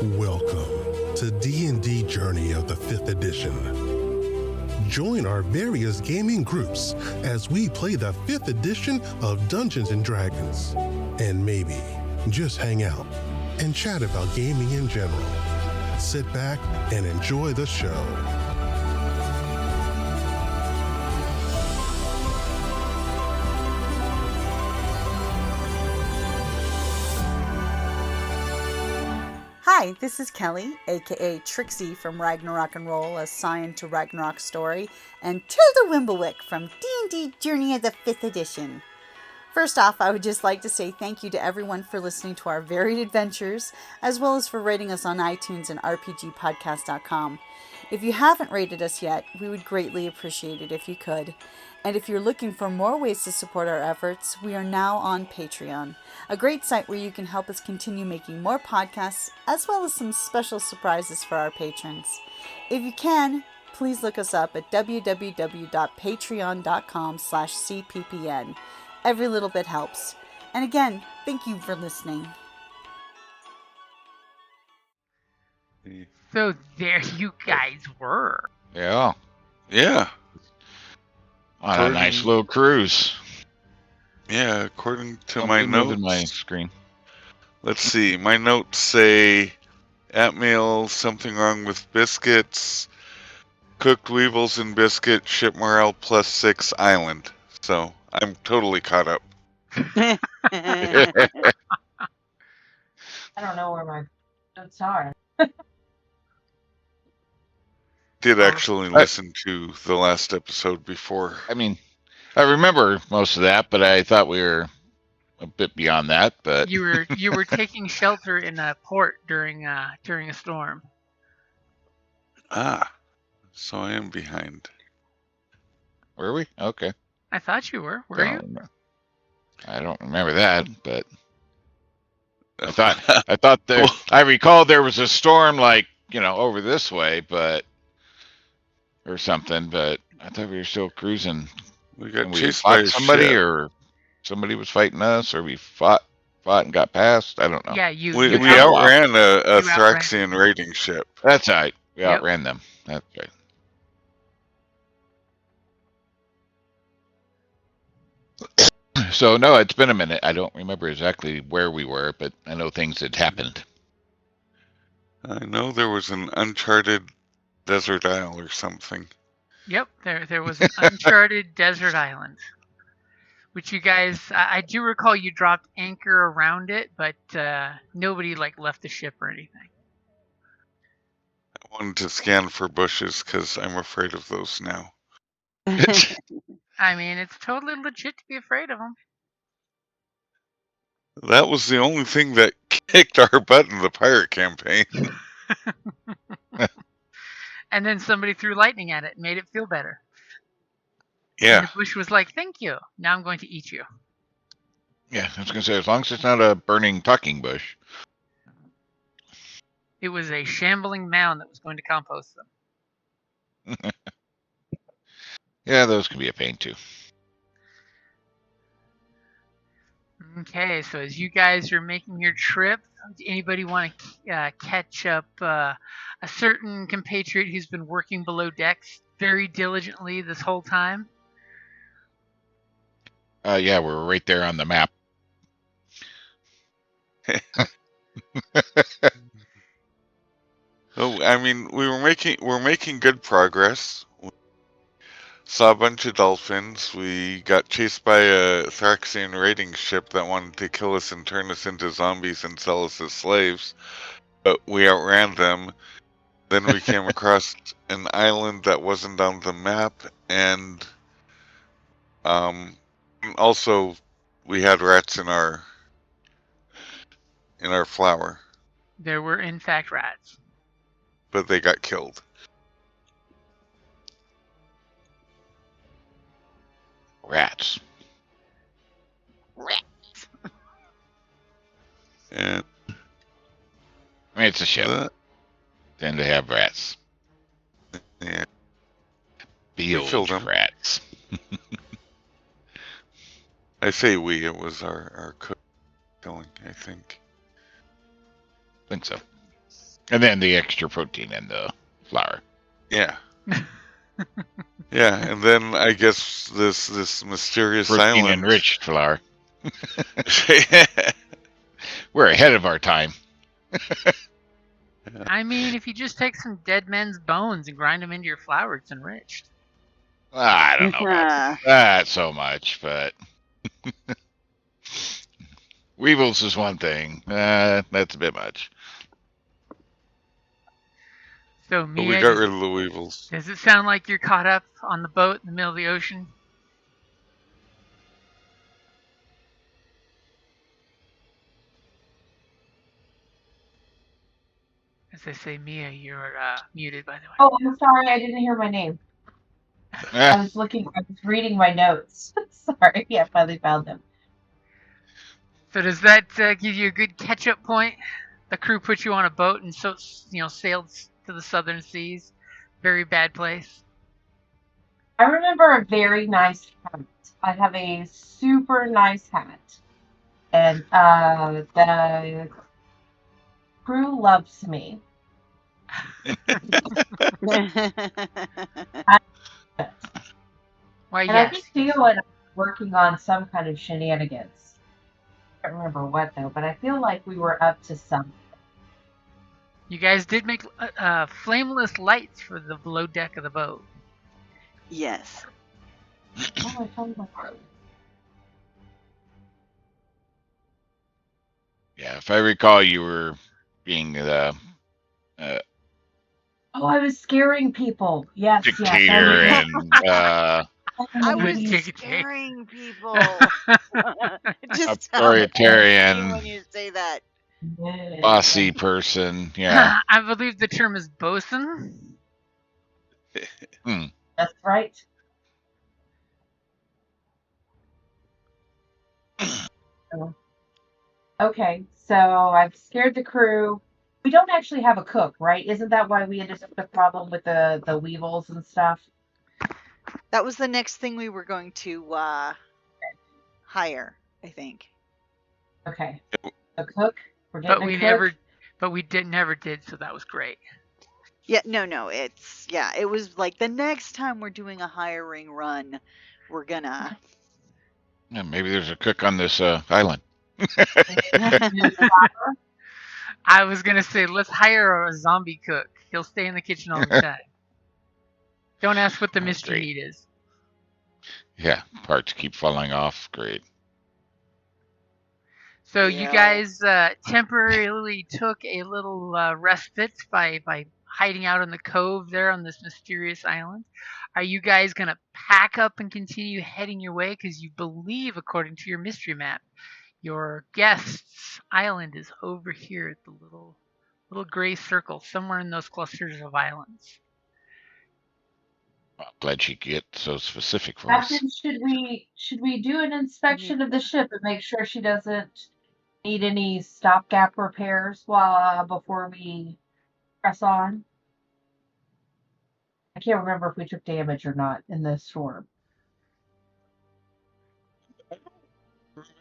Welcome to D&D Journey of the 5th edition. Join our various gaming groups as we play the 5th edition of Dungeons & Dragons. And maybe just hang out and chat about gaming in general. Sit back and enjoy the show. Hi, this is Kelly, aka Trixie from Ragnarok and Roll, a Scion to Ragnarok story, and Tilda Wimblewick from D&D Journey of the 5th edition. First off, I would just like to say thank you to everyone for listening to our varied adventures, as well as for rating us on iTunes and rpgpodcast.com. If you haven't rated us yet, we would greatly appreciate it if you could. And if you're looking for more ways to support our efforts, we are now on Patreon, a great site where you can help us continue making more podcasts, as well as some special surprises for our patrons. If you can, please look us up at www.patreon.com/cppn. Every little bit helps. And again, thank you for listening. So there you guys were. Yeah. Yeah. On a nice little cruise. Yeah, according to I'll my be moving notes. my screen. Let's see. My notes say Atmail, something wrong with biscuits, cooked weevils and biscuit, ship morale +6 island. So I'm totally caught up. I don't know where my notes are. Did actually listen to the last episode before. I mean, I remember most of that, but I thought we were a bit beyond that. But You were taking shelter in a port during a storm. Ah, so I am behind. were we? Okay. I thought you were. Were you? I don't remember that, but I thought there. I recall there was a storm, like over this way, or something. But I thought we were still cruising. We got And chased by a somebody, ship. or somebody was fighting us, or we fought and got past. I don't know. Yeah, We outran a Thraxian raiding ship. That's right. We Yep. outran them. That's right. So no, it's been a minute. I don't remember exactly where we were, but I know things had happened. I know there was an uncharted desert isle or something. Yep, there was an uncharted desert island, which you guys, I do recall you dropped anchor around it, but nobody left the ship or anything. I wanted to scan for bushes because I'm afraid of those now. I mean, it's totally legit to be afraid of them. That was the only thing that kicked our butt in the pirate campaign. And then somebody threw lightning at it and made it feel better. Yeah. And the bush was like, "Thank you. Now I'm going to eat you." Yeah, I was going to say, as long as it's not a burning talking bush. It was a shambling mound that was going to compost them. Yeah, those can be a pain too. Okay, so as you guys are making your trip, does anybody want to catch up a certain compatriot who's been working below decks very diligently this whole time? Yeah, we're right there on the map. Oh, I mean, we're making good progress. We saw a bunch of dolphins. We got chased by a Thraxian raiding ship that wanted to kill us and turn us into zombies and sell us as slaves. But we outran them. Then we came across an island that wasn't on the map, and also we had rats in our flour. There were, in fact, rats. But they got killed. Rats. And I mean, it's a ship. Tend to have rats. Yeah. Field rats. I say we, it was our cook killing, I think. Think so. And then the extra protein in the flour. Yeah. Yeah, and then I guess this mysterious Protein island. enriched flour. We're ahead of our time. I mean, if you just take some dead men's bones and grind them into your flour, it's enriched. I don't know about that so much, but weevils is one thing. That's a bit much. So, But Mia, we got rid of the weevils. does it sound like you're caught up on the boat in the middle of the ocean? As I say, Mia, you're muted, by the way. Oh, I'm sorry, I didn't hear my name. I was reading my notes. Sorry, I finally found them. So does that give you a good catch-up point? The crew put you on a boat and sailed to the southern seas. Very bad place. I remember a very nice hat. I have a super nice hat. And the crew loves me. Why, And yes. I just feel like I'm working on some kind of shenanigans. I don't remember what, though, but I feel like we were up to something. You guys did make flameless lights for the below deck of the boat. Yes. Oh, I found my card. Yeah, if I recall, you were being the Oh, I was scaring people. Yes, dictator yes. and I was Dictator. scaring people. It just sounds authoritarian, when you say that. bossy person. Yeah. I believe the term is bosun. That's right. Okay, so I've scared the crew. We don't actually have a cook, right? Isn't that why we ended up with the problem with the weevils and stuff? That was the next thing we were going to hire, I think. Okay, a cook. We're getting But we a cook. never did, so that was great. Yeah, no, it was like the next time we're doing a hiring run, we're gonna. Yeah, maybe there's a cook on this island. I was gonna say, let's hire a zombie cook. He'll stay in the kitchen all the time. Don't ask what the mystery great. meat is. Yeah, parts keep falling off. Great. So Yeah. you guys temporarily took a little respite by hiding out in the cove there on this mysterious island. Are you guys gonna pack up and continue heading your way? Because you believe, according to your mystery map, your guest's island is over here at the little gray circle, somewhere in those clusters of islands. Well, glad she get so specific for us. Captain, should we do an inspection of the ship and make sure she doesn't need any stopgap repairs before we press on? I can't remember if we took damage or not in the storm. I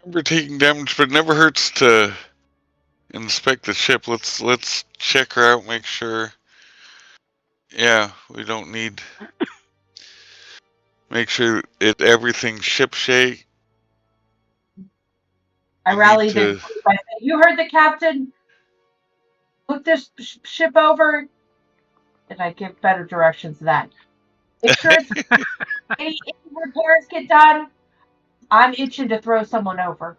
remember taking damage, but it never hurts to inspect the ship. Let's check her out, make sure. Yeah, we don't need. Make sure everything's shipshape. I rallied the group. I said, "You heard the captain. Look this ship over." And I give better directions to that. Make sure any repairs get done. I'm itching to throw someone over.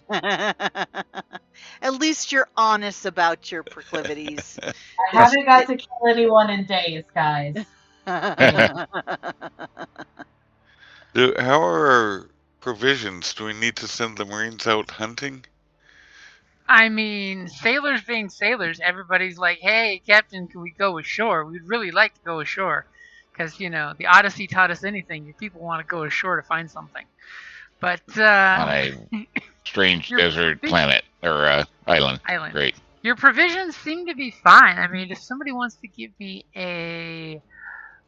At least you're honest about your proclivities. I haven't got to kill anyone in days, guys. How are our provisions? Do we need to send the Marines out hunting? I mean, sailors being sailors, everybody's like, hey, Captain, can we go ashore? We'd really like to go ashore. Because, the Odyssey taught us anything. Your people want to go ashore to find something. But, On a strange desert planet or island. Great. Your provisions seem to be fine. I mean, if somebody wants to give me a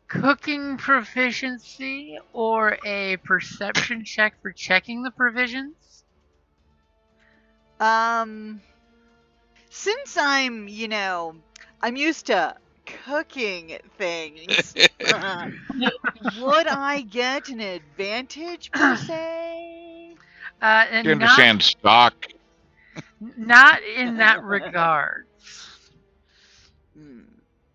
cooking proficiency or a perception check for checking the provisions. Since I'm used to cooking things, would I get an advantage per se? And You understand stock? not in that regard. Hmm.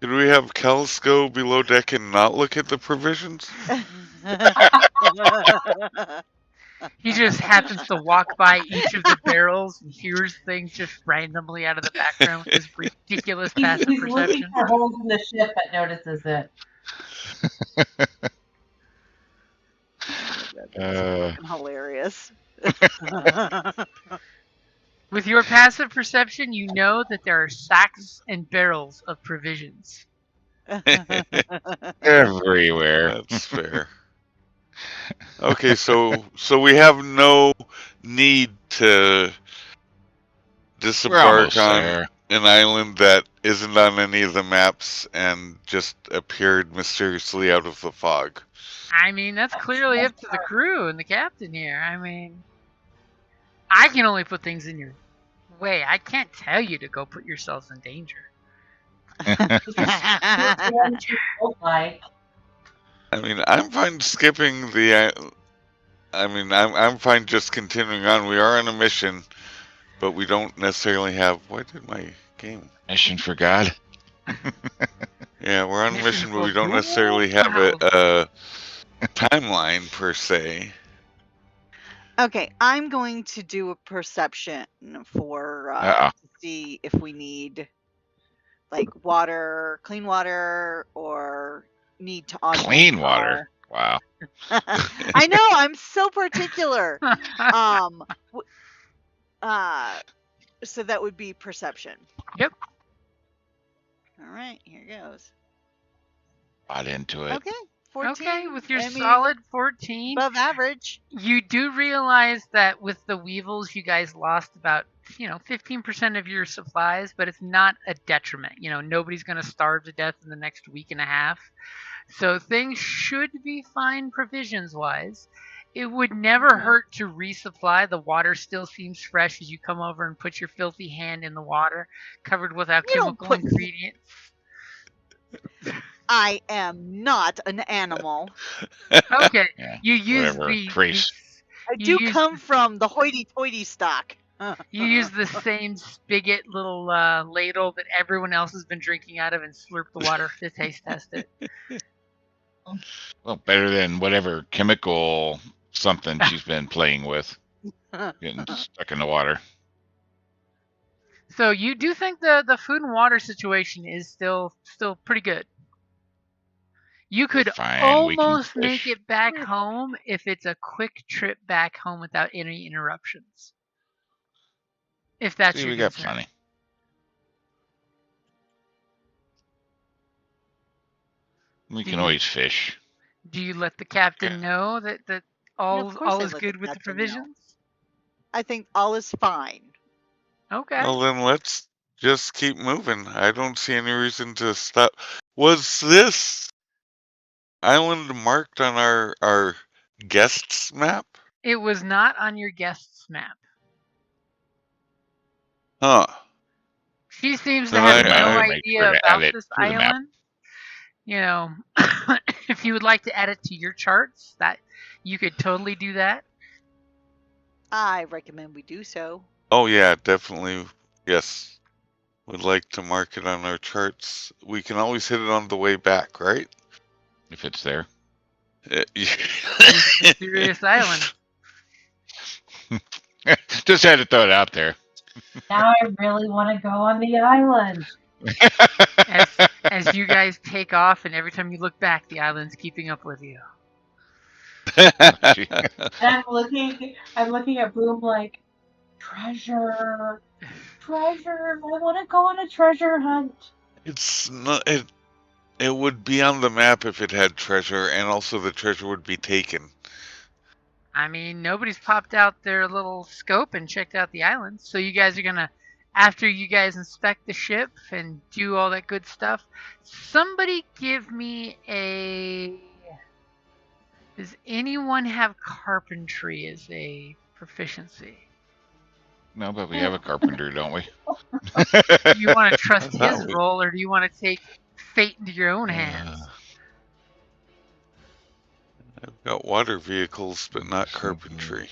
Could we have Kels go below deck and not look at the provisions? He just happens to walk by each of the barrels and hears things just randomly out of the background with his ridiculous passive He's looking perception. for holes in the ship but notices it. That's fucking hilarious. With your passive perception, you know that there are sacks and barrels of provisions. Everywhere. That's fair. Okay, so we have no need to We're disembark almost on there. an island that isn't on any of the maps and just appeared mysteriously out of the fog. I mean, that's clearly up to the crew and the captain here. I mean, I can only put things in your way. I can't tell you to go put yourselves in danger. Like, I mean, I'm fine skipping the. I mean, I'm fine just continuing on. We are on a mission, but we don't necessarily have. Why did my game? Mission for God. Yeah, we're on a mission, but we don't Wow. necessarily have a timeline per se. Okay, I'm going to do a perception for Uh-oh. to see if we need like water, clean water, or need to augment Clean water. Wow. I know, I'm so particular. W- so that would be perception. Yep. All right, here goes. Got into it. Okay, 14. Okay, with your I mean, solid 14, above average. you do realize that with the weevils, you guys lost about 15% of your supplies, but it's not a detriment. Nobody's going to starve to death in the next week and a half. So things should be fine provisions wise. It would never hurt to resupply. The water still seems fresh as you come over and put your filthy hand in the water, covered with alchemical ingredients. I am not an animal. Okay, Yeah, you use whatever. the Trace. I do come from the hoity-toity stock. You use the same spigot little ladle that everyone else has been drinking out of and slurp the water to taste test it. Well, better than whatever chemical something she's been playing with. Getting stuck in the water. So you do think the food and water situation is still pretty good. You could Fine, we can almost make fish. it back home if it's a quick trip back home without any interruptions. If that's See, your we got concern. plenty. We can always fish. Do you let the captain know that all of course I is let good the with the captain know. provisions? I think all is fine. Okay. Well, then let's just keep moving. I don't see any reason to stop. Was this island marked on our guests map? It was not on your guest's map. Huh. She seems to Then have might no want to make idea sure to add about it this to the map. island. If you would like to add it to your charts, that you could totally do that. I recommend we do so. Oh yeah, definitely. Yes. Would like to mark it on our charts. We can always hit it on the way back, right? If it's there. Mysterious island. Just had to throw it out there. now I really want to go on the island. As you guys take off, and every time you look back, the island's keeping up with you. And I'm looking at Boom like, treasure. I want to go on a treasure hunt. It's not. It would be on the map if it had treasure, and also the treasure would be taken. I mean, nobody's popped out their little scope and checked out the island. So you guys are gonna, after you guys inspect the ship and do all that good stuff, somebody give me a. Does anyone have carpentry as a proficiency? No, but we have a carpenter, don't we? Do you want to trust I thought his we- role, or do you want to take fate into your own hands? I've got water vehicles, but not carpentry.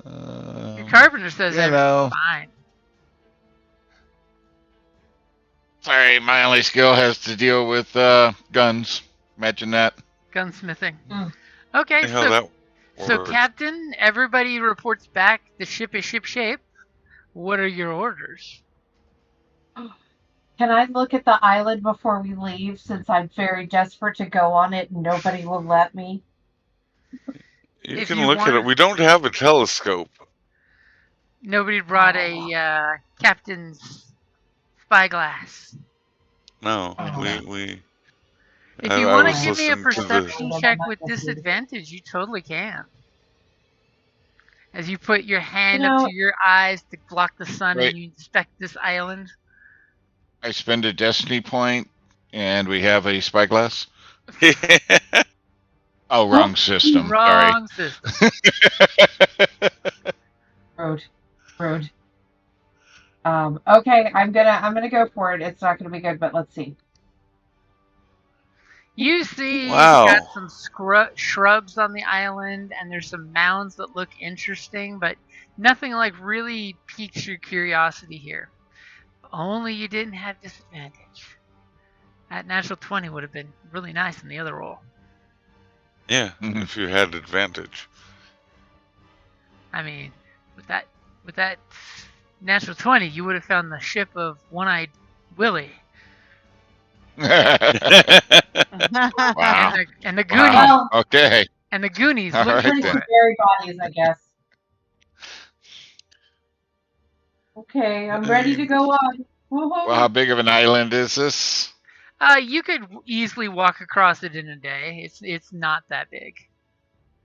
Your carpenter says you everything's know. fine. Sorry, my only skill has to deal with guns. Imagine that. Gunsmithing. Mm. Okay, See how that so works. Captain, everybody reports back. The ship is shipshape. What are your orders? Can I look at the island before we leave, since I'm very desperate to go on it and nobody will let me? You if can you look at want- it. We don't have a telescope. Nobody brought a captain's spyglass. No, Oh. we. If I- you I want was to give me a listening to the- perception check with disadvantage, you totally can. As you put your hand You up know- to your eyes to block the sun Wait. and you inspect this island. I spend a destiny point, and we have a spyglass. Oh, wrong system. Wrong system. Rude. Okay, I'm gonna go for it. It's not gonna be good, but let's see. You see, Wow. you got some shrubs on the island, and there's some mounds that look interesting, but nothing like really piques your curiosity here. Only you didn't have disadvantage. That natural 20 would have been really nice in the other roll. Yeah, Mhm. if you had advantage. I mean, with that natural 20, you would have found the ship of One-Eyed Willie Wow. and the Goonies Wow. Okay. and the Goonies All looking right, Pretty for then. it. scary bodies, I guess. Okay, I'm ready to go on. Woohoo! Well, how big of an island is this? You could easily walk across it in a day. It's not that big.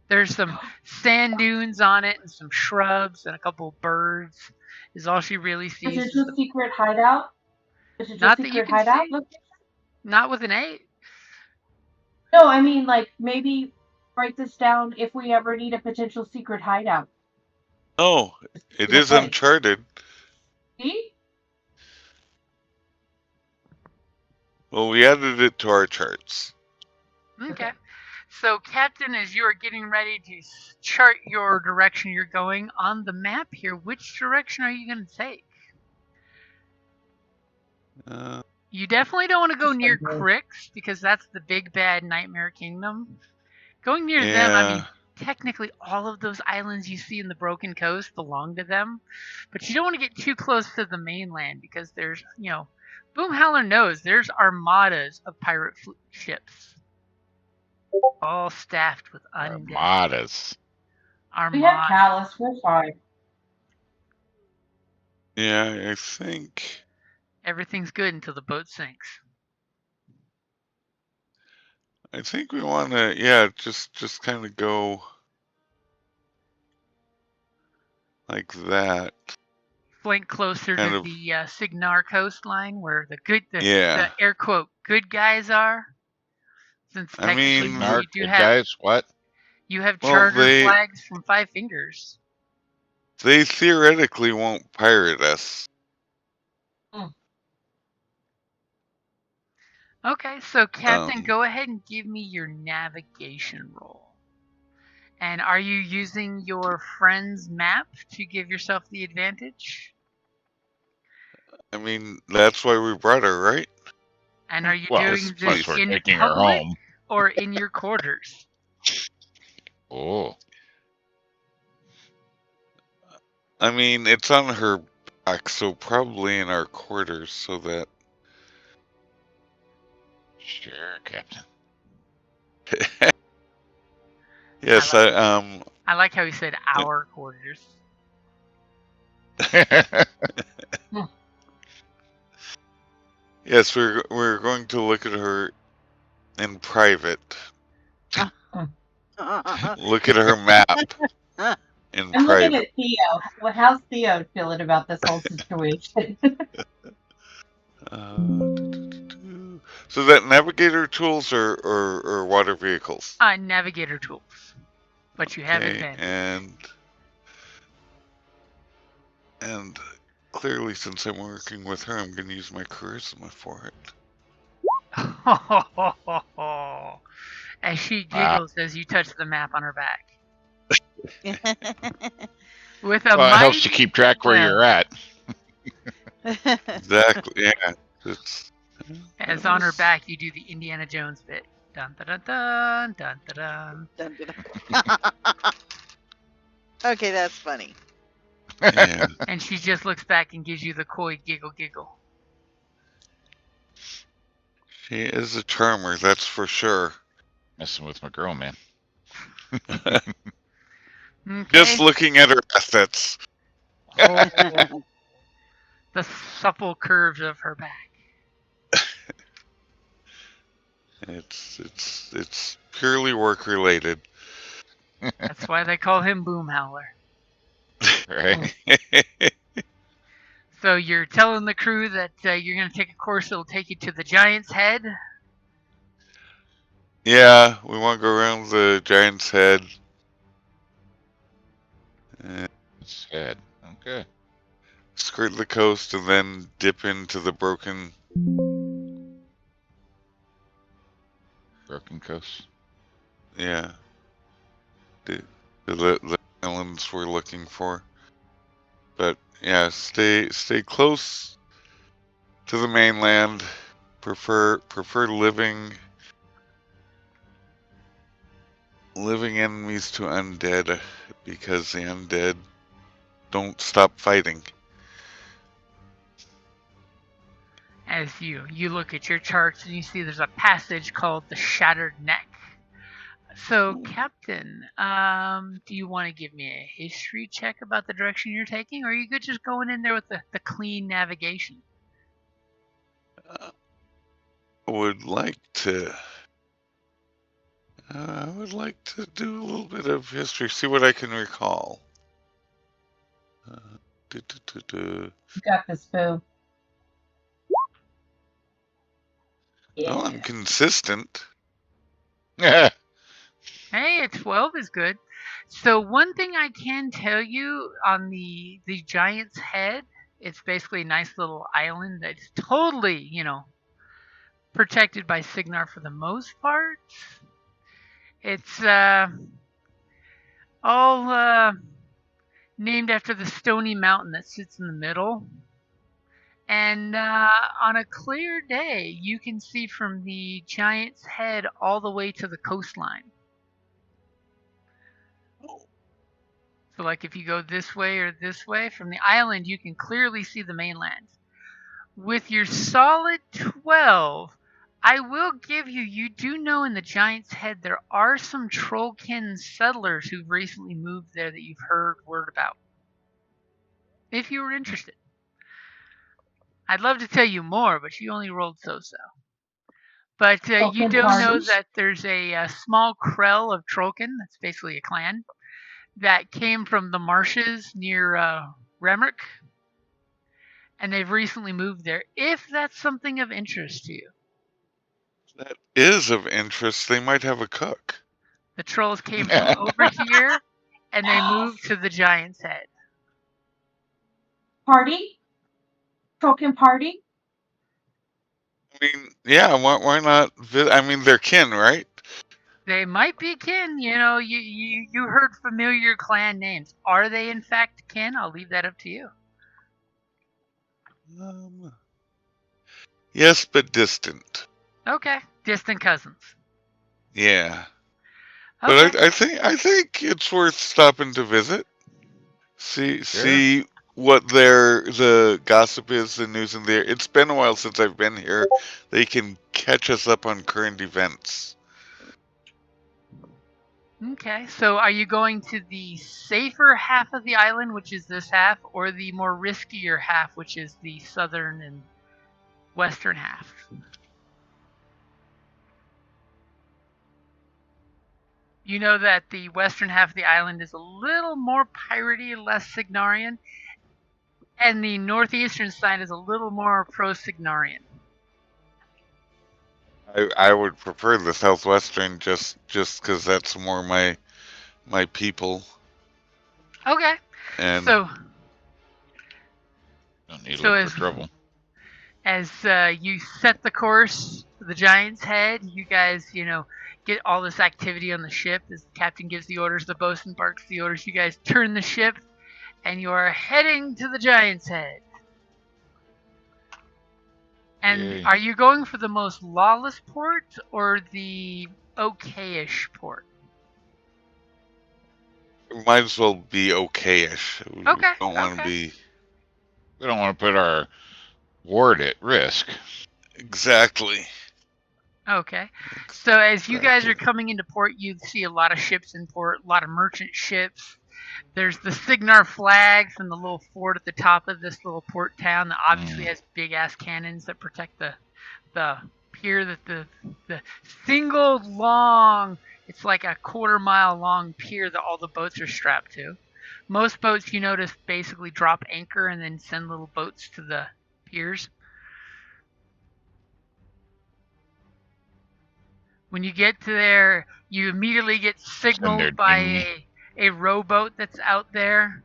There's some sand dunes on it and some shrubs and a couple birds. Is all she really Is sees. it Is just secret hideout? Is it Not just that you secret can hideout? see. Look. Not with an 8. No, I mean, like, maybe write this down if we ever need a potential secret hideout. No, it is Okay. uncharted. See? Well, we added it to our charts. Okay. So, Captain, as you are getting ready to chart your direction you're going on the map here, which direction are you going to take? Uh, You definitely don't want to go Just near like Cricks because that's the big bad Nightmare Kingdom. Going near them, I mean, technically all of those islands you see in the Broken Coast belong to them, but you don't want to get too close to the mainland because there's, Boomhowler knows there's armadas of pirate ships, all staffed with undead. Armadas. We have Armada. Callus. We're fine. yeah, I think. Everything's good until the boat sinks. I think we want to, just kind of go like that. Flank closer Kind to of- the Signar coastline where the Yeah. air quote good guys are. Since I technically mean- you Narc, do good have guys, what? you have Well, charter they- flags from Five Fingers. They theoretically won't pirate us. Okay, so Captain, Um, go ahead and give me your navigation roll. And are you using your friend's map to give yourself the advantage? I mean, that's why we brought her, right? And are you Well, doing plus this we're in taking her public home. or in your quarters? Oh. I mean, it's on her back, so probably in our quarters, so that. Sure, Captain. Yes, I like how he said our quarters. Yes, we're going to look at her in private. Look at her map in I'm looking private. at Theo. How's Theo feeling about this whole situation? So that navigator tools or water vehicles? Navigator tools. But you have Okay, advantage. and And clearly, since I'm working with her, I'm going to use my charisma for it. As she Wow. giggles as you touch the map on her back. With a Well, it helps to mighty keep track where you're at. Exactly. Yeah. It's. As on her back, you do the Indiana Jones bit. Dun dun dun dun dun dun. Dun, dun, dun. Okay, that's funny. Yeah. And she just looks back and gives you the coy giggle giggle. She is a charmer, that's for sure. Messing with my girl, man. Okay. Just looking at her assets. Oh, the supple curves of her back. It's purely work related. That's why they call him Boom Howler. Right? So you're telling the crew that you're going to take a course that'll take you to the Giant's Head. Yeah, we want to go around the giant's head. It's head. Okay. Skirt the coast and then dip into the broken Coast. yeah. The islands we're looking for. But yeah, stay close to the mainland. Prefer living enemies to undead, because the undead don't stop fighting. As you look at your charts and you see there's a passage called the Shattered Neck. So, Captain, do you want to give me a history check about the direction you're taking, or are you good just going in there with the clean navigation? I would like to do a little bit of history, see what I can recall. You got this, Boo. Yeah. Well, I'm consistent. Yeah. Hey, a 12 is good. So one thing I can tell you on the Giant's Head, it's basically a nice little island that's totally, protected by Signar for the most part. It's all named after the stony mountain that sits in the middle. And on a clear day, you can see from the Giant's Head all the way to the coastline. So, like, if you go this way or this way, from the island, you can clearly see the mainland. With your solid 12, I will give you do know in the Giant's Head there are some trollkin settlers who've recently moved there that you've heard word about. If you were interested. I'd love to tell you more, but you only rolled so-so. But you do know that there's a small krell of trollkin, that's basically a clan, that came from the marshes near Remrick, and they've recently moved there, if that's something of interest to you. That is of interest. They might have a cook. The trolls came from over here, and they moved to the Giant's Head. Party? Trollkin party? I mean, yeah, why not? I mean, they're kin, right? They might be kin. You heard familiar clan names. Are they in fact kin? I'll leave that up to you. Yes, but distant. Okay, distant cousins. Yeah, Okay. but I think it's worth stopping to visit. See what the gossip is, the news in there. It's been a while since I've been here. They can catch us up on current events. Okay, so are you going to the safer half of the island, which is this half, or the more riskier half, which is the southern and western half? You know that the western half of the island is a little more piratey, less Signarian, and the northeastern side is a little more pro-Signarian. I would prefer the southwestern just because that's more my people. Okay. And So Don't need to So look for trouble. As you set the course for the Giant's Head, you guys, get all this activity on the ship. As the captain gives the orders, the bosun barks the orders. You guys turn the ship, and you are heading to the Giant's Head. And Yay. are you going for the most lawless port or the okay-ish port? Might as well be okay-ish. We Okay. don't want to be We don't want to put our ward at risk. exactly. Okay. So as you guys are Exactly. coming into port, you see a lot of ships in port, a lot of merchant ships. There's the Signar flag from the little fort at the top of this little port town that obviously has big ass cannons that protect the pier. That the single long, it's like a quarter-mile long pier that all the boats are strapped to. Most boats, you notice, basically drop anchor and then send little boats to the piers. When you get to there, you immediately get their signaled by dinghy. a rowboat that's out there.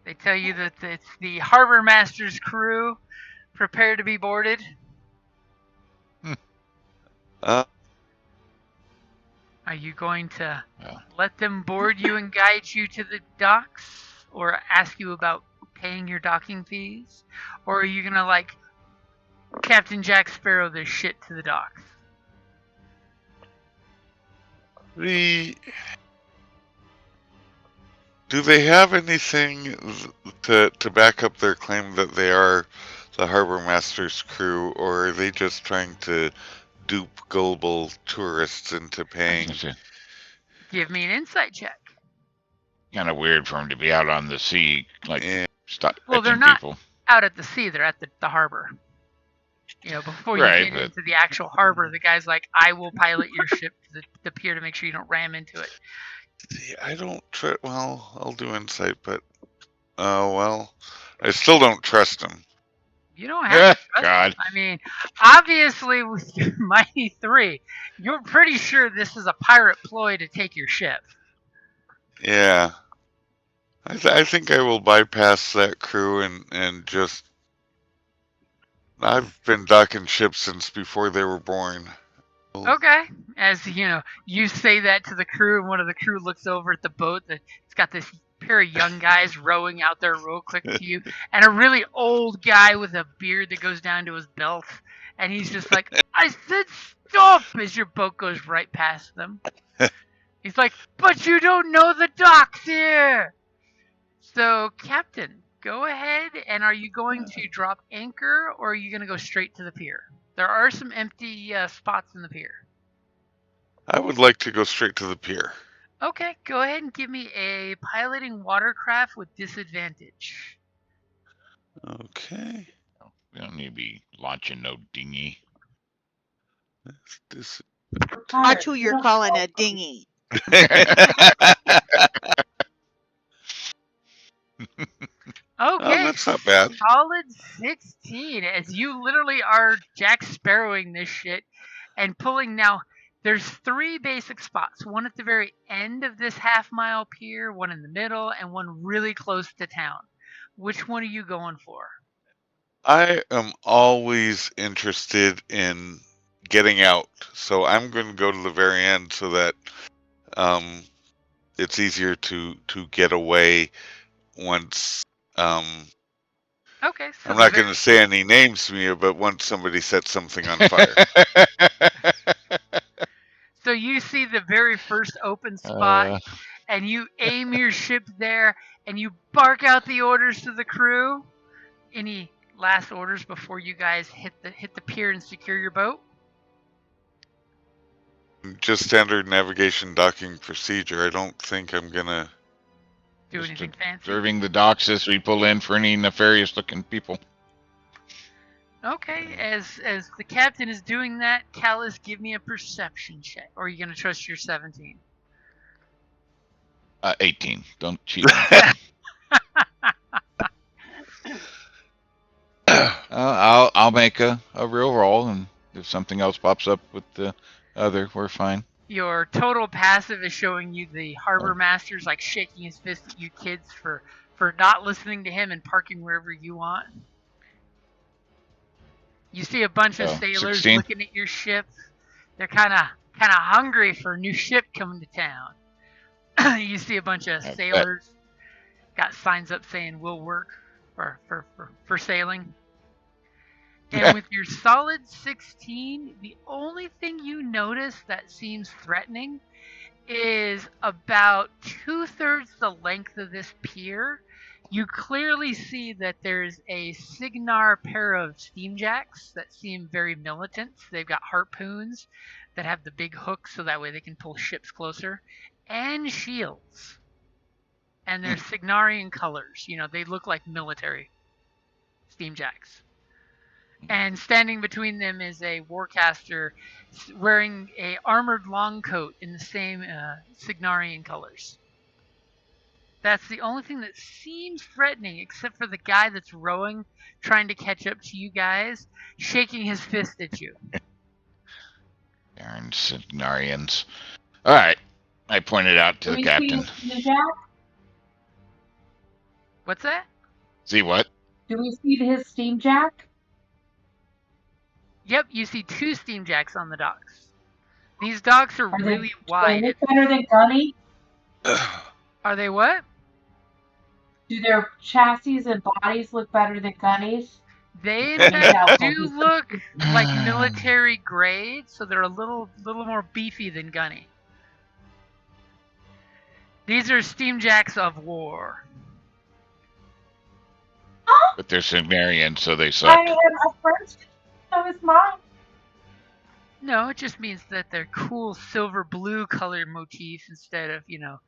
They tell you that it's the harbor master's crew. Prepare to be boarded. Uh, Are you going to Yeah. let them board you and guide you to the docks, or ask you about paying your docking fees? Or are you going to, like, Captain Jack Sparrow this shit to the docks? Do they have anything to back up their claim that they are the harbor master's crew, or are they just trying to dupe gullible tourists into paying? Give me an insight check. Kind of weird for them to be out on the sea, like stop Well, they're catching not people. out at the sea. They're at the harbor. Before you Right, get but- into the actual harbor, the guy's like, I will pilot your ship to the pier to make sure you don't ram into it. I don't well, I'll do insight, but well, I still don't trust him. You don't have to trust God. him. I mean, obviously, with your Mighty 3, you're pretty sure this is a pirate ploy to take your ship. Yeah, I think I will bypass that crew and just. I've been docking ships since before they were born. Okay. As you say that to the crew, and one of the crew looks over at the boat. It's got this pair of young guys rowing out there real quick to you, and a really old guy with a beard that goes down to his belt. And he's just like, I said stop, as your boat goes right past them. He's like, but you don't know the docks here. So, Captain, go ahead, and are you going to drop anchor, or are you going to go straight to the pier? There are some empty spots in the pier. I would like to go straight to the pier. Okay, go ahead and give me a piloting watercraft with disadvantage. Okay. We don't need to be launching no dinghy. This. Watch who you're calling a dinghy. Okay, that's not bad. solid 16. As you literally are Jack Sparrowing this shit and pulling. Now, there's 3 basic spots. One at the very end of this half-mile pier, one in the middle, and one really close to town. Which one are you going for? I am always interested in getting out, so I'm going to go to the very end so that it's easier to get away once. Okay, so I'm not going to say any names to you, but once somebody sets something on fire. So you see the very first open spot, and you aim your ship there, and you bark out the orders to the crew. Any last orders before you guys hit the pier and secure your boat? Just standard navigation docking procedure. I don't think I'm going to. Do Just anything fancy? Observing the docks as we pull in for any nefarious-looking people. Okay, as the captain is doing that, Callus, give me a perception check. Or are you going to trust your 17? 18. Don't cheat. I'll make a real roll, and if something else pops up with the other, we're fine. Your total passive is showing you the harbor master's like shaking his fist at you kids for for not listening to him and parking wherever you want. You see a bunch of sailors 16. looking at your ship. They're kind of hungry for a new ship coming to town. You see a bunch of sailors got signs up saying "We'll work" for sailing. And with your solid 16, the only thing you notice that seems threatening is about 2/3 the length of this pier. You clearly see that there's a Signar pair of steamjacks that seem very militant. They've got harpoons that have the big hooks so that way they can pull ships closer, and shields. And they're Signarian colors. You know, they look like military steamjacks. And standing between them is a warcaster wearing a armored longcoat in the same Signarian colors. That's the only thing that seems threatening, except for the guy that's rowing, trying to catch up to you guys, shaking his fist at you. Darn Signarians. All right. I pointed out to the captain. What's that? See what? Do we see his steam jack? Yep, you see 2 steamjacks on the docks. These docks are really wide. Are they better than Gunny? Are they what? Do their chassis and bodies look better than Gunny's? They in fact do look like military grade, so they're a little more beefy than Gunny. These are steamjacks of war. But they're Signarian, so they suck. I am a French. So is mine. No, it just means that they're cool silver blue color motif instead of, you know,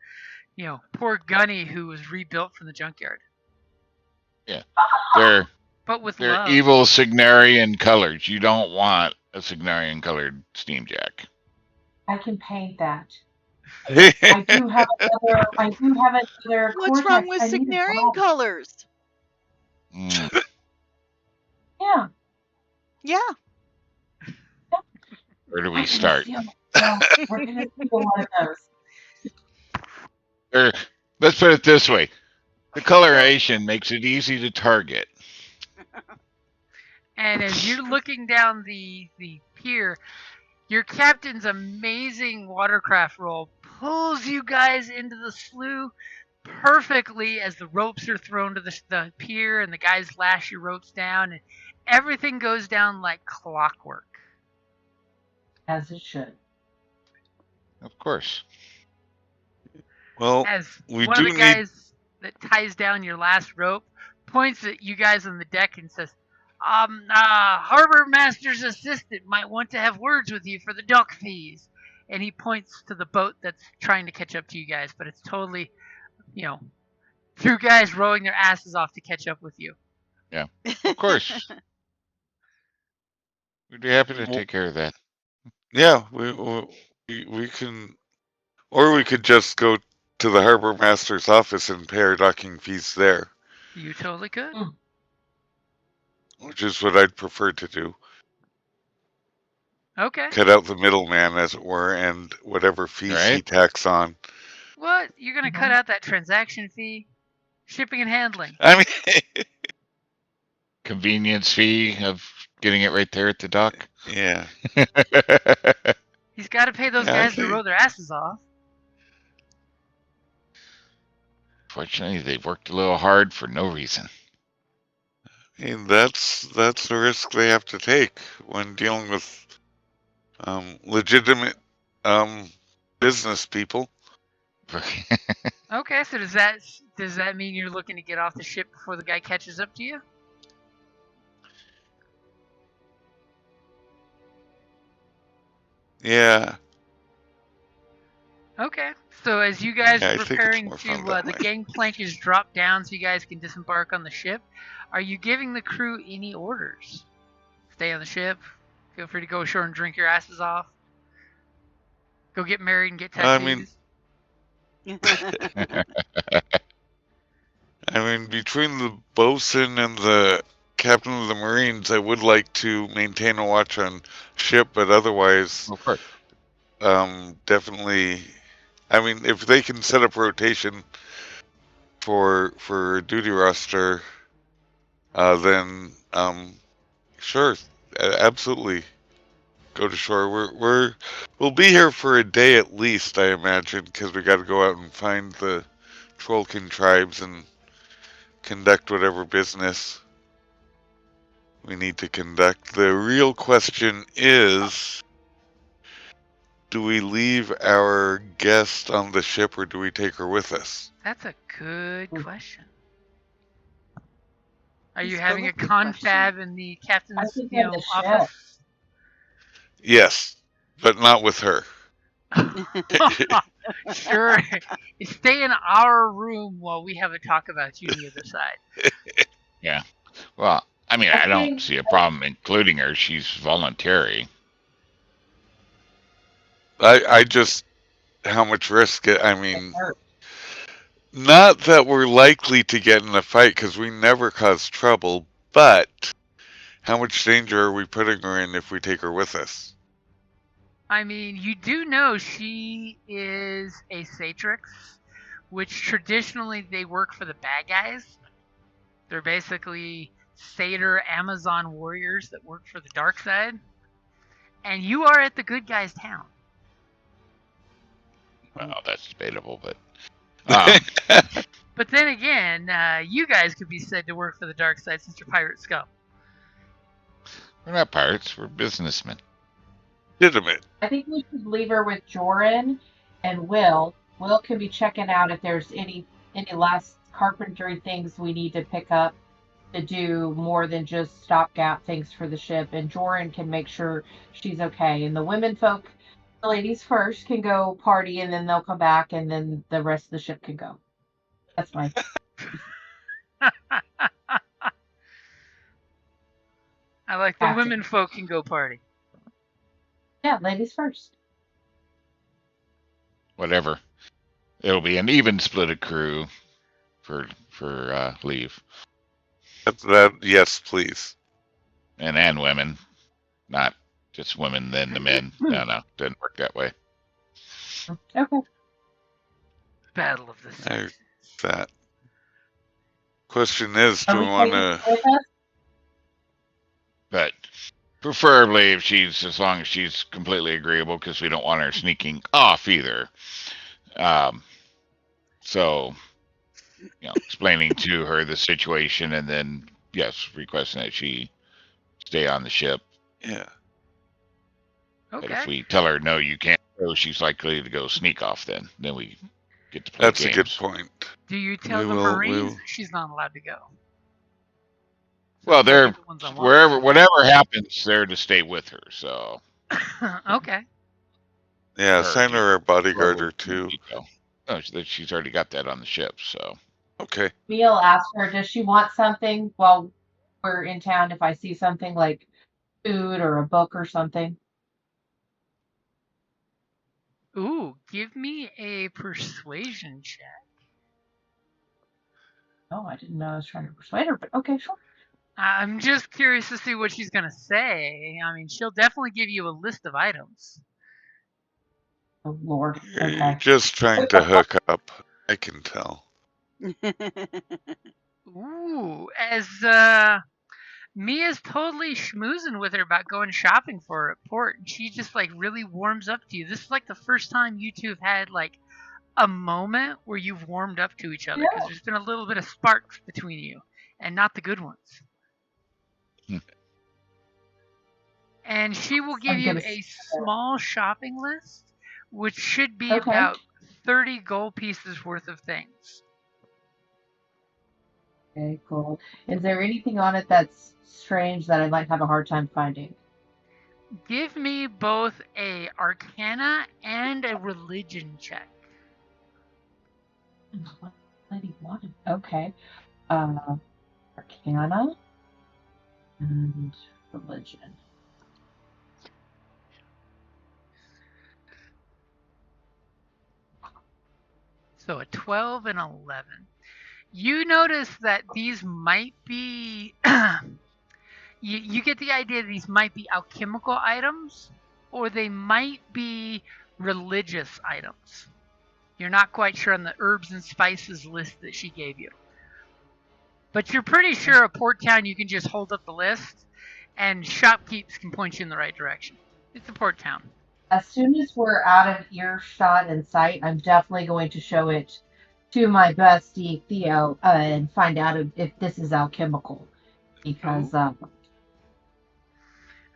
poor Gunny who was rebuilt from the junkyard. Yeah. But with they're love. Evil Signarian colors. You don't want a Signarian colored steamjack. I can paint that. I do have another. What's wrong with Signarian colors? Yeah. Yeah. Where do we start? We're going to see one of those. Let's put it this way. The coloration makes it easy to target. And as you're looking down the pier, your captain's amazing watercraft roll pulls you guys into the slough perfectly as the ropes are thrown to the pier and the guys lash your ropes down and everything goes down like clockwork. As it should. Of course. Well, as we one do of the guys that ties down your last rope points at you guys on the deck and says, Harbor Master's assistant might want to have words with you for the dock fees. And he points to the boat that's trying to catch up to you guys, but it's totally, you know, 2 guys rowing their asses off to catch up with you. Yeah, of course. We'd be happy to take care of that. Yeah, we can, or we could just go to the harbor master's office and pay our docking fees there. You totally could. Which is what I'd prefer to do. Okay. Cut out the middleman, as it were, and whatever fees he tacks on. What? You're going to cut out that transaction fee? Shipping and handling. I mean... Convenience fee of getting it right there at the dock? Yeah. He's got to pay those guys to row their asses off. Fortunately, they've worked a little hard for no reason. I mean, that's the risk they have to take when dealing with legitimate business people. Okay, so does that mean you're looking to get off the ship before the guy catches up to you? Yeah. Okay, so as you guys are preparing to, the gangplank is dropped down so you guys can disembark on the ship, are you giving the crew any orders? Stay on the ship, feel free to go ashore and drink your asses off, go get married and get tattoos. I mean, between the bosun and the captain of the Marines, I would like to maintain a watch on ship, but otherwise, definitely. I mean, if they can set up rotation, for duty roster, then sure, absolutely go to shore. We'll be here for a day at least, I imagine, because we got to go out and find the trollkin tribes and conduct whatever business we need to conduct. The real question is, do we leave our guest on the ship or do we take her with us? That's a good question. Are you It's having a both a good confab in the captain's think in the ship. office? Yes, but not with her. Sure. Stay in our room while we have a talk about you on the other side. Yeah. Well, I mean, I don't think- see a problem including her. She's voluntary. I just, how much risk? I mean, not that we're likely to get in a fight because we never cause trouble, but how much danger are we putting her in if we take her with us? I mean, you do know she is a Satrix, which traditionally they work for the bad guys. They're basically Satyr Amazon warriors that work for the dark side. And you are at the good guy's town. Well, that's debatable, but But then again, you guys could be said to work for the dark side since you're pirate scum. we're not pirates. We're businessmen. Legitimate. I think we should leave her with Joran and Will. Will can be checking out if there's any last carpentry things we need to pick up to do more than just stopgap things for the ship. And Joran can make sure she's okay. And the women folk, the ladies first, can go party and then they'll come back and then the rest of the ship can go. That's my I like the Gotcha. women folk can go party. yeah, ladies first. Whatever. It'll be an even split of crew for leave, That yes, please. and women, not just women then the men. No, didn't work that way. Okay. Battle of the Sexes. That question is, Are do we we want taking to? her with us? But preferably if as long as she's completely agreeable, because we don't want her sneaking off either. So, explaining to her the situation, and then yes, requesting that she stay on the ship. Yeah. But Okay. if we tell her no, you can't go, she's likely to go sneak off. Then we get to play That's games. a good point. Do you tell We the will- Marines she's not allowed to go? Well, They're they're the ones on watch. whatever happens, they're to stay with her. So Okay. Yeah, Or sign do- her a bodyguard whoever or two. needs to go. No, she's already got that on the ship. So Okay. Neil asked her, does she want something while we're in town if I see something like food or a book or something? Ooh, give me a persuasion check. Oh, I didn't know I was trying to persuade her, but okay, sure. I'm just curious to see what she's gonna say. I mean, she'll definitely give you a list of items. Oh, Lord. You're Okay. just trying to hook up. I can tell. Ooh, as Mia's totally schmoozing with her about going shopping for her at port, and she just like really warms up to you. This is like the first time you two have had like a moment where you've warmed up to each other because there's been a little bit of sparks between you, and not the good ones. And she will give I'm you gonna a s- small shopping list, which should be Okay. about 30 gold pieces worth of things. Okay, cool. Is there anything on it that's strange that I might have a hard time finding? Give me both a Arcana and a Religion check. What lady wanted? Okay. Arcana and religion. So a 12 and 11. You notice that these might be... you get the idea that these might be alchemical items, or they might be religious items. You're not quite sure on the herbs and spices list that she gave you. But you're pretty sure a port town you can just hold up the list and shopkeepers can point you in the right direction. It's a port town. As soon as we're out of earshot and sight, I'm definitely going to show it to my bestie Theo and find out if this is alchemical. Because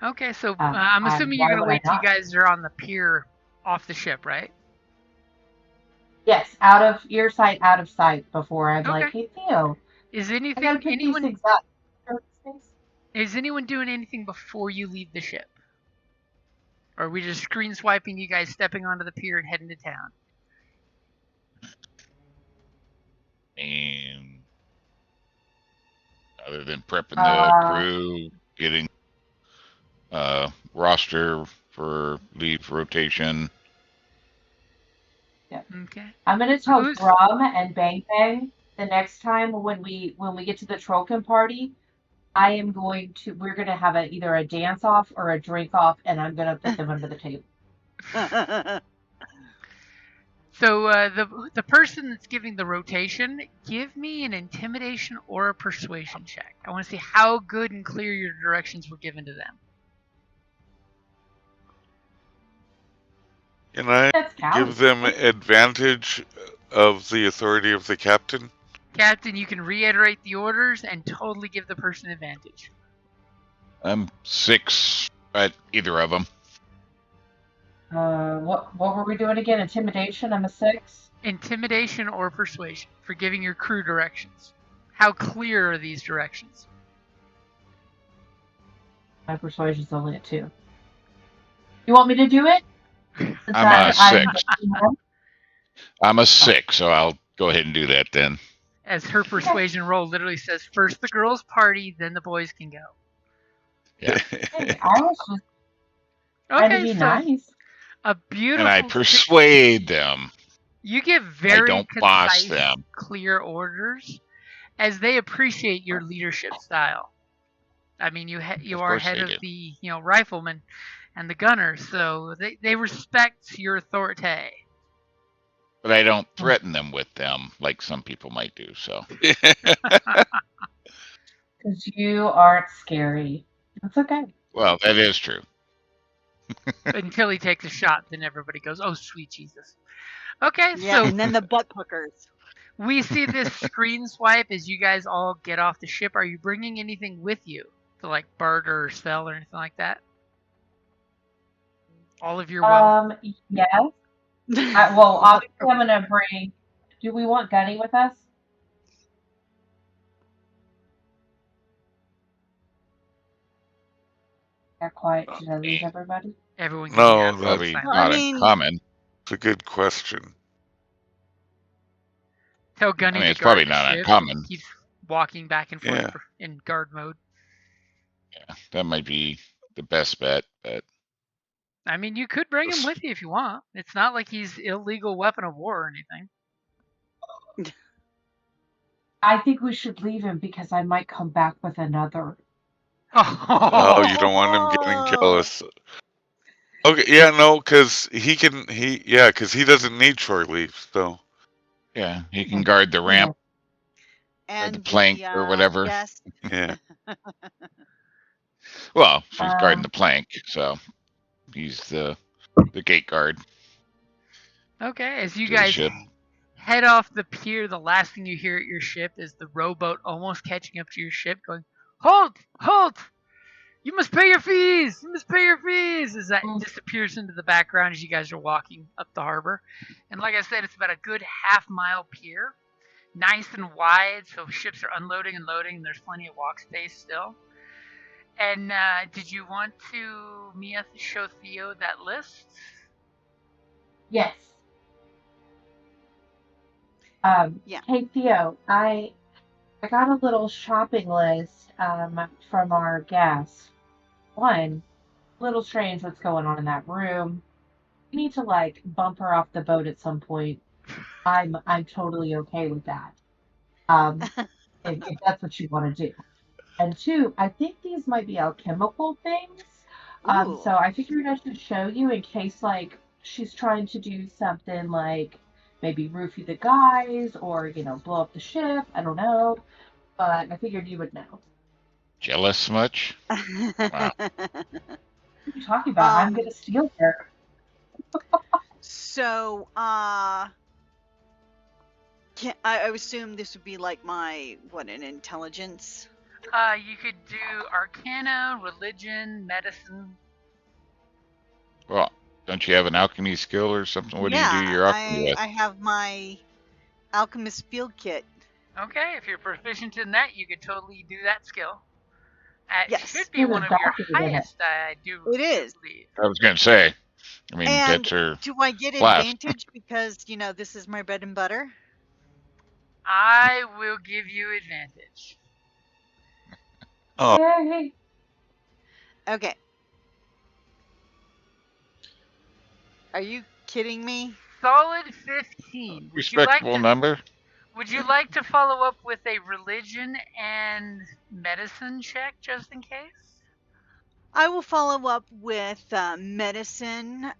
Okay, so I'm assuming you're why going to would I wait till you not? guys are on the pier off the ship, right? Yes, out of earsight, out of sight. Before I'm like, Okay. hey Theo, Is I anything gotta pick these anyone things up. is anyone doing anything before you leave the ship? Or are we just screen swiping you guys stepping onto the pier and heading to town? And other than prepping the crew, getting roster for leave rotation. Yeah. Okay. I'm gonna tell Drum and Bang Bang the next time when we get to the trollkin party. We're gonna have either a dance off or a drink off, and I'm gonna put them under the table. So the person that's giving the rotation, give me an intimidation or a persuasion check. I want to see how good and clear your directions were given to them. Can I give them advantage of the authority of the captain? Captain, you can reiterate the orders and totally give the person advantage. I'm 6 at either of them. What were we doing again? Intimidation. I'm a 6. Intimidation or persuasion for giving your crew directions. How clear are these directions? My persuasion's only at 2. You want me to do it? I'm a 6. I'm a 6, so I'll go ahead and do that then. As her persuasion roll literally says, first the girls party, then the boys can go. Yeah. Hey, I was just trying to be nice. A beautiful. And I persuade them. You give very I don't boss concise, them. clear orders, as they appreciate your leadership style. I mean, you are head of the riflemen and the gunners, so they respect your authority. But I don't threaten them with them like some people might do. So. Because you aren't scary. That's okay. Well, that is true. Until he takes a shot, then everybody goes, "Oh, sweet Jesus!" Okay, yeah, so and then the butt hookers. We see this screen swipe as you guys all get off the ship. Are you bringing anything with you to like barter or sell or anything like that? All of your wealth? Yes. Well, obviously I'm gonna bring. Do we want Gunny with us? They're quiet. Did I lose everybody? Everyone can No, be probably not uncommon. It's a good question. Tell Gunny it's probably not uncommon. Keeps walking back and forth in guard mode. Yeah, that might be the best bet. But I mean, you could bring him with you if you want. It's not like he's illegal weapon of war or anything. I think we should leave him because I might come back with another. Oh, you don't want him getting jealous. Okay, yeah, no, because he doesn't need shore leave, so. Yeah, he can guard the ramp and or the plank or whatever. Yes. Yeah. Well, she's guarding the plank, so he's the gate guard. Okay, as you guys head off the pier, the last thing you hear at your ship is the rowboat almost catching up to your ship, going, "Halt! Halt! You must pay your fees! You must pay your fees!" As that disappears into the background as you guys are walking up the harbor. And like I said, it's about a good half-mile pier. Nice and wide, so ships are unloading and loading, and there's plenty of walk space still. And did you want to, Mia, show Theo that list? Yes. Hey, Theo, I got a little shopping list from our guest. One, a little strange what's going on in that room. We need to bump her off the boat at some point. I'm totally okay with that. If that's what you want to do. And 2, I think these might be alchemical things. So I figured I should show you in case she's trying to do something maybe roofie the guys or, blow up the ship. I don't know. But I figured you would know. Jealous much? Wow. What are you talking about? I'm going to steal her. So, I assume this would be like an intelligence? You could do Arcana, Religion, Medicine. Well, don't you have an alchemy skill or something? What do you do your alchemy with? I have my alchemist field kit. Okay, if you're proficient in that, you could totally do that skill. It Yes. should be one of your highest, I do It is. believe. I was going to say, And that's her. do I get class. advantage because, this is my bread and butter? I will give you advantage. Oh. Yay. Okay. Are you kidding me? Solid 15. Respectable number. Would you like to follow up with a religion and medicine check just in case? I will follow up with medicine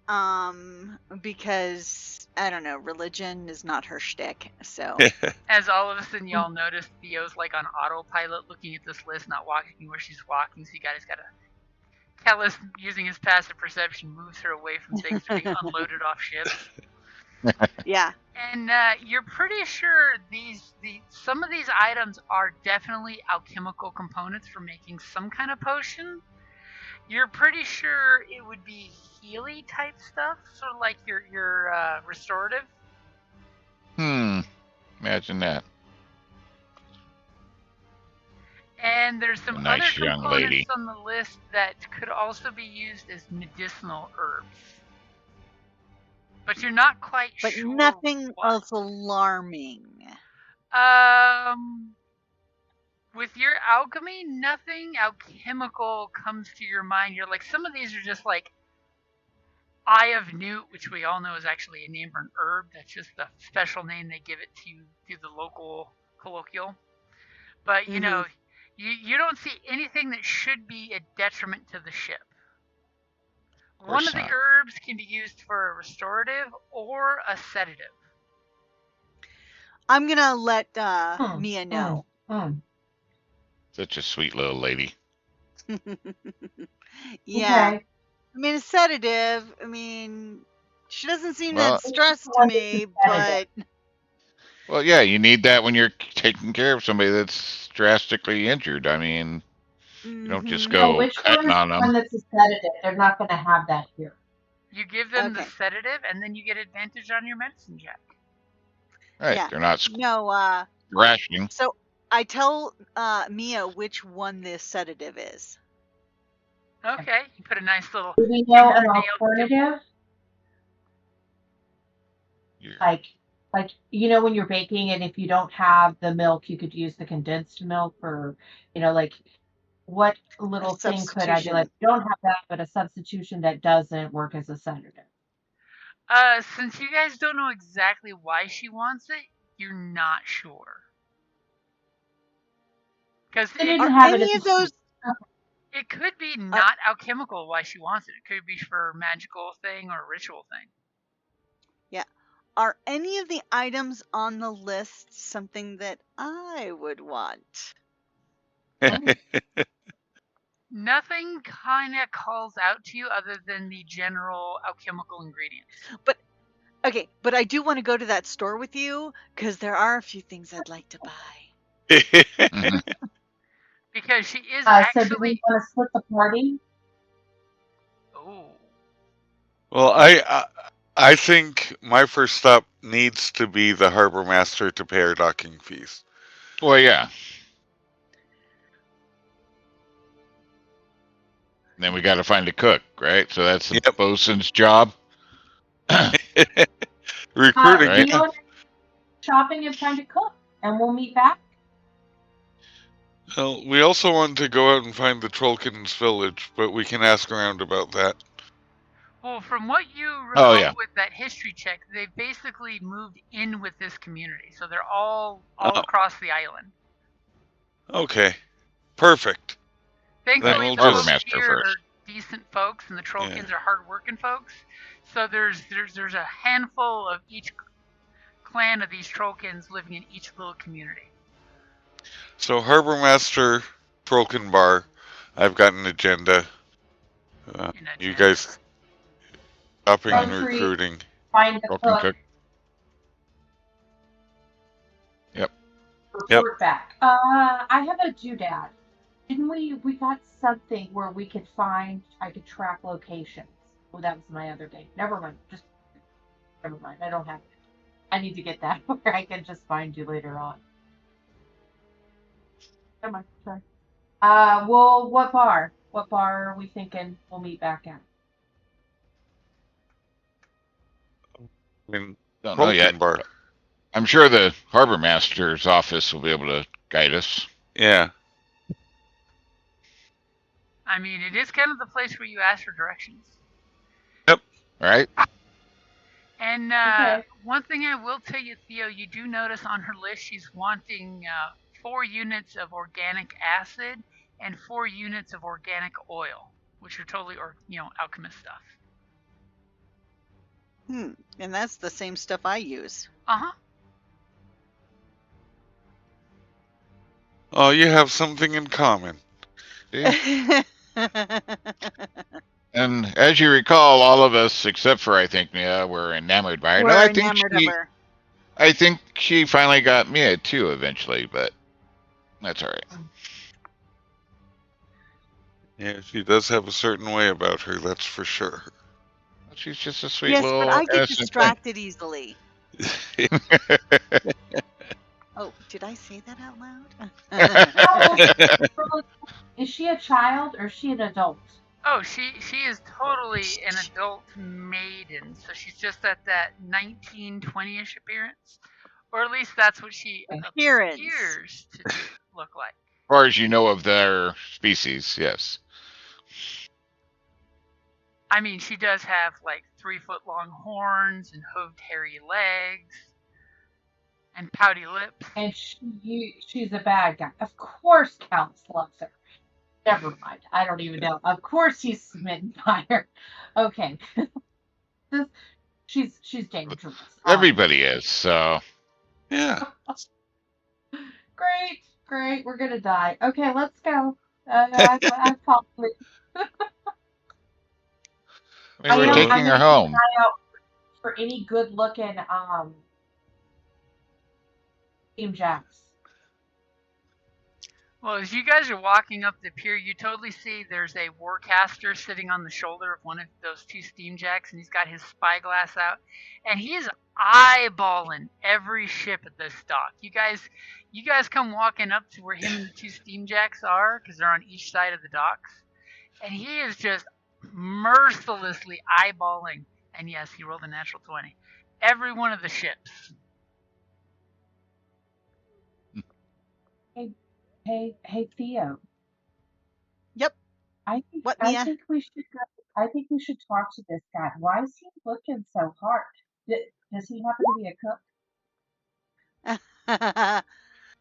because, I don't know, religion is not her shtick, so. As all of a sudden y'all notice Theo's like on autopilot looking at this list, not walking where she's walking, so you guys gotta... Kellis, using his passive perception, moves her away from things being unloaded off ships. Yeah. And you're pretty sure some of these items are definitely alchemical components for making some kind of potion. You're pretty sure it would be Healy type stuff, sort of like your restorative. Imagine that. And there's some Nice other young components lady. on the list that could also be used as medicinal herbs. But you're not quite But sure. nothing what. else alarming. With your alchemy, nothing alchemical comes to your mind. You're like, some of these are just like Eye of Newt, which we all know is actually a name for an herb. That's just the special name they give it to through the local colloquial. But, you know, you don't see anything that should be a detriment to the ship. One of the herbs can be used for a restorative or a sedative. I'm going to let Mia know. Such a sweet little lady. Yeah. Okay. I mean, a sedative, she doesn't seem that stressed to me, but... Well, yeah, you need that when you're taking care of somebody that's drastically injured. You don't just go cutting on them. One that's a sedative. They're not going to have that here. You give them the sedative, and then you get advantage on your medicine check. Right, yeah. They're not rationing. So I tell Mia which one this sedative is. Okay, you put a nice little... Do we know an alternative? Like, when you're baking and if you don't have the milk, you could use the condensed milk or, what little thing could I be like, you don't have that, but a substitution that doesn't work as a sedative? Since you guys don't know exactly why she wants it, you're not sure. Because it could be not alchemical why she wants it. It could be for a magical thing or a ritual thing. Yeah. Are any of the items on the list something that I would want? Nothing kind of calls out to you other than the general alchemical ingredients. But I do want to go to that store with you because there are a few things I'd like to buy. Because she is actually... So do we want to split the party? Oh. Well, I think my first stop needs to be the harbor master to pay our docking fees. Well, yeah. Then we got to find a cook, right? So that's the bosun's job. Recruiting. Right? Shopping and trying to cook, and we'll meet back. Well, we also want to go out and find the Trollkin's village, but we can ask around about that. Well, from what you recall with that history check, they basically moved in with this community, so they're all across the island. Okay, perfect. Thankfully, the folks here are decent folks, and the Trollkins are hard-working folks. So there's a handful of each clan of these trollkins living in each little community. So, Harbor Master, Trollkin Bar, I've got an agenda. You guys upping and Grocery, recruiting. find the Trollkin cook, cook. Yep. report back. I have a doodad. Didn't we got something where we could I could track locations. Oh, that was my other day. Never mind. Never mind. I don't have it. I need to get that where I can just find you later on. Never mind. Sorry. Well, what bar? What bar are we thinking we'll meet back at? I mean, Don't know yet. Trollkin Bar. I'm sure the harbor master's office will be able to guide us. Yeah. I mean, it is kind of the place where you ask for directions. Right? And Okay. one thing I will tell you, Theo, you do notice on her list she's wanting 4 units of organic acid and 4 units of organic oil, which are totally, alchemist stuff. And that's the same stuff I use. Uh-huh. Oh, you have something in common. See? And as you recall, all of us, except for I think Mia, were enamored by her. We're No, enamored of her. I think she finally got Mia too eventually, but that's all right. Yeah, she does have a certain way about her, that's for sure. She's just a sweet Yes, little but I get innocent distracted easily. Oh, did I say that out loud? Is she a child or is she an adult? Oh, she is totally an adult maiden, so she's just at that 19, 20-ish appearance. Or at least that's what she appears to look like. As far as you know of their species, yes. I mean, she does have like 3-foot-long horns and hooved hairy legs and pouty lips. And she's a bad guy. Of course Count loves her. Never mind. I don't even know. Of course he's smitten by her. Okay. She's dangerous. Everybody is, so. Yeah. Great. We're gonna die. Okay, let's go. I probably. We're taking her home. Keep an eye out for any good-looking steam jacks. Well, as you guys are walking up the pier, you totally see there's a warcaster sitting on the shoulder of one of those 2 steam jacks, and he's got his spyglass out, and he is eyeballing every ship at this dock. You guys come walking up to where him and the 2 steam jacks are, because they're on each side of the docks, and he is just mercilessly eyeballing, and yes, he rolled a natural 20, every one of the ships. Hey, Theo. Yep. I think we should talk to this guy. Why is he looking so hard? Does he happen to be a cook?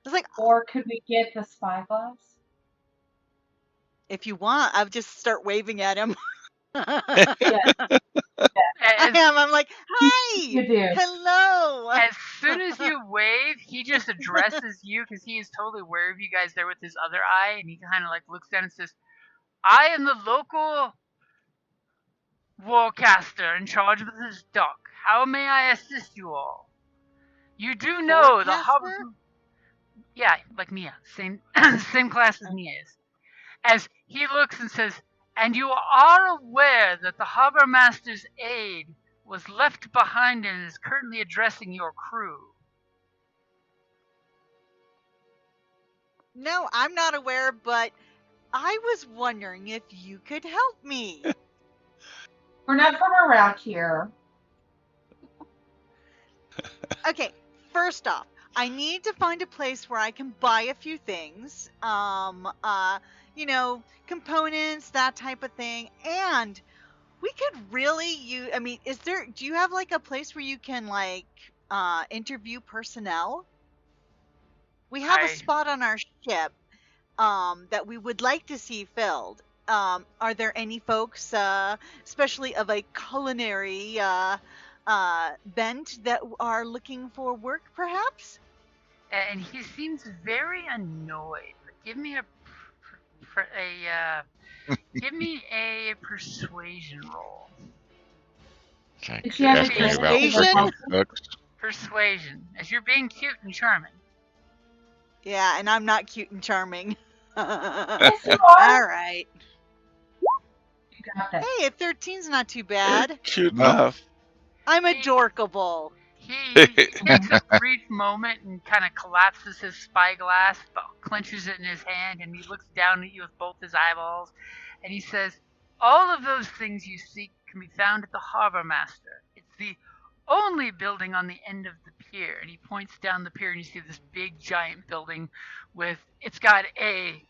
It's like, or could we get the spyglass? If you want, I'll just start waving at him. Yeah. I'm like, hi, you do. Hello. As soon as you wave, he just addresses you because he is totally aware of you guys there with his other eye, and he kind of like looks down and says, "I am the local warcaster in charge of this dock. How may I assist you all? You do know the harbor." Yeah, like Mia, same class as Mia is. As he looks and says, "And you are aware that the harbor master's aide was left behind and is currently addressing your crew." No, I'm not aware, but I was wondering if you could help me. We're not from around here. Okay, first off, I need to find a place where I can buy a few things. Components, that type of thing. And we could really use, do you have like a place where you can interview personnel? We have a spot on our ship that we would like to see filled. Are there any folks, especially of a culinary bent that are looking for work, perhaps? And he seems very annoyed. Give me give me a persuasion roll. Did she have Asking a about persuasion? freaking books. Persuasion, as you're being cute and charming. Yeah, and I'm not cute and charming. Yes, you All are. right. You got this. Hey, a 13's not too bad. Cute No. enough. I'm adorkable. He takes a brief moment and kind of collapses his spyglass, clenches it in his hand, and he looks down at you with both his eyeballs, and he says, "All of those things you seek can be found at the Harbor Master. It's the only building on the end of the pier." And he points down the pier, and you see this big, giant building it's got a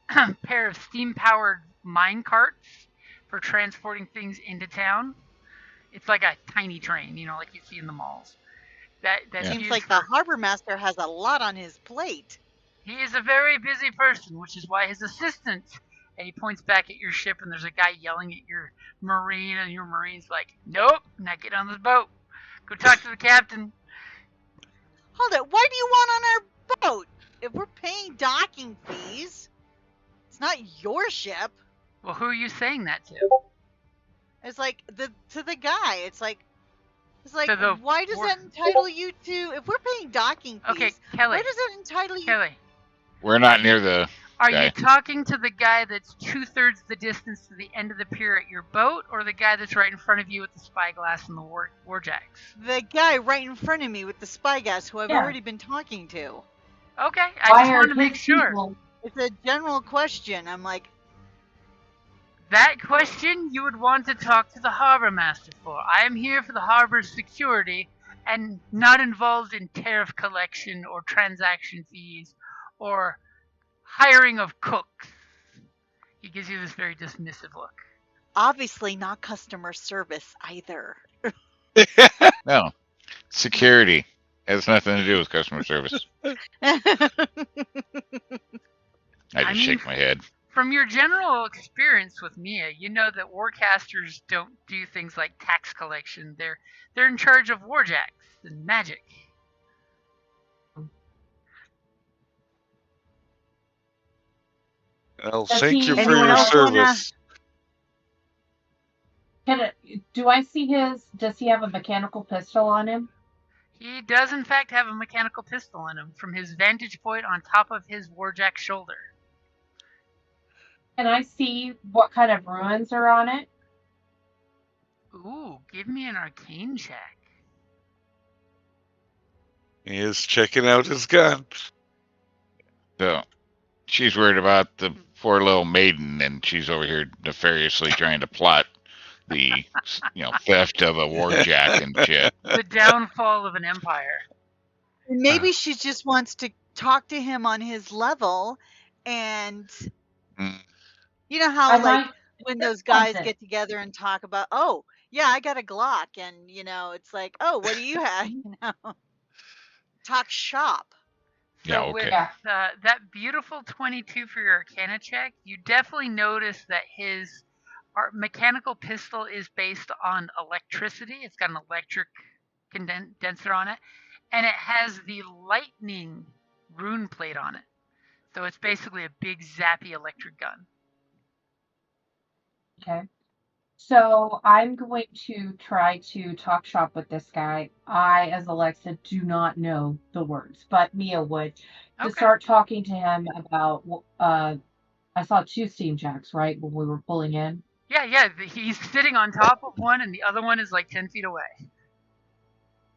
pair of steam-powered mine carts for transporting things into town. It's like a tiny train, like you see in the malls. That Seems like the harbor master has a lot on his plate. He is a very busy person, which is why his assistant, and he points back at your ship, and there's a guy yelling at your marine, and your marine's like, "Nope, not get on this boat. Go talk to the captain." Hold it, why do you want on our boat? If we're paying docking fees, it's not your ship. Well, who are you saying that to? It's like to the guy. It's like To why does that entitle you to? If we're paying docking fees, Okay, Kelly. why does that entitle you? Kelly, We're not near the are guy. you talking to the guy that's 2/3 the distance to the end of the pier at your boat, or the guy that's right in front of you with the spyglass and the warjacks? The guy right in front of me with the spyglass, who I've Yeah. already been talking to. Okay, I Why just are wanted to make his sure. people- It's a general question. I'm like, That question you would want to talk to the harbor master for. I am here for the harbor's security and not involved in tariff collection or transaction fees or hiring of cooks. He gives you this very dismissive look. obviously not customer service either. No. Security has nothing to do with customer service. I just shake my head. From your general experience with Mia, you know that warcasters don't do things like tax collection. They're in charge of warjacks and magic. Well, Does thank you he- for Anyone your else wanna- service. Do I see his? Does he have a mechanical pistol on him? He does, in fact, have a mechanical pistol in him from his vantage point on top of his warjack shoulder. Can I see what kind of ruins are on it? Ooh, give me an arcane check. He is checking out his gun. So she's worried about the poor little maiden, and she's over here nefariously trying to plot the theft of a warjack and shit. The downfall of an empire. Maybe she just wants to talk to him on his level, and Mm. you know how I like might- when those guys something. get together and talk about, oh yeah, I got a Glock, and it's like, oh, what do you have? Talk shop. Yeah, So okay. with that beautiful 22 for your Arcana check, you definitely notice that his mechanical pistol is based on electricity. It's got an electric condenser on it, and it has the lightning rune plate on it. So it's basically a big zappy electric gun. Okay. So I'm going to try to talk shop with this guy. I, as Alexa, do not know the words, but Mia would. To Okay. start talking to him about, I saw 2 steam jacks, right, when we were pulling in. Yeah, he's sitting on top of one, and the other one is like 10 feet away.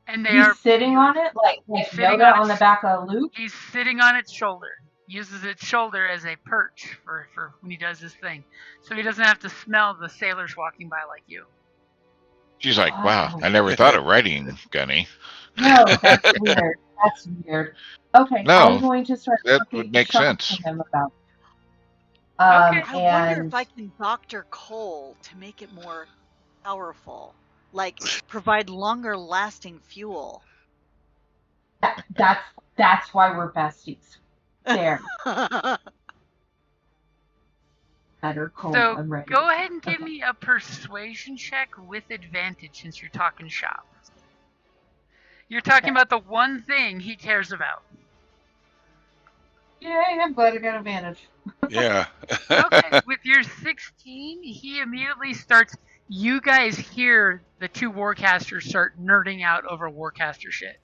And they are He's sitting on it, like sitting Yoda on on the its- back of Luke. He's sitting on its shoulder. Uses its shoulder as a perch for when he does his thing. So he doesn't have to smell the sailors walking by like you. She's like, wow, I never thought of writing Gunny. No, that's weird. That's weird. Okay, No, I'm going to start that talking would make shop sense. to him about. Okay. I wonder if I can doctor coal to make it more powerful, like provide longer lasting fuel. That's why we're besties. There, better cold. So I'm ready. go ahead and give Okay. me a persuasion check with advantage since you're talking shop. You're talking about the one thing he cares about. Yay, I'm glad I got advantage. Yeah. Okay, with your 16, he immediately starts. You guys hear the two warcasters start nerding out over warcaster shit.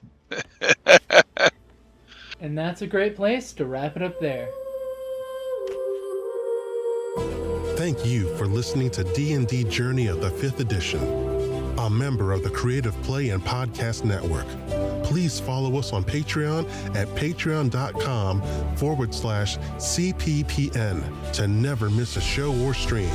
And that's a great place to wrap it up there. Thank you for listening to D&D Journey of the 5th Edition, a member of the Creative Play and Podcast Network. Please follow us on Patreon at patreon.com/CPPN to never miss a show or stream.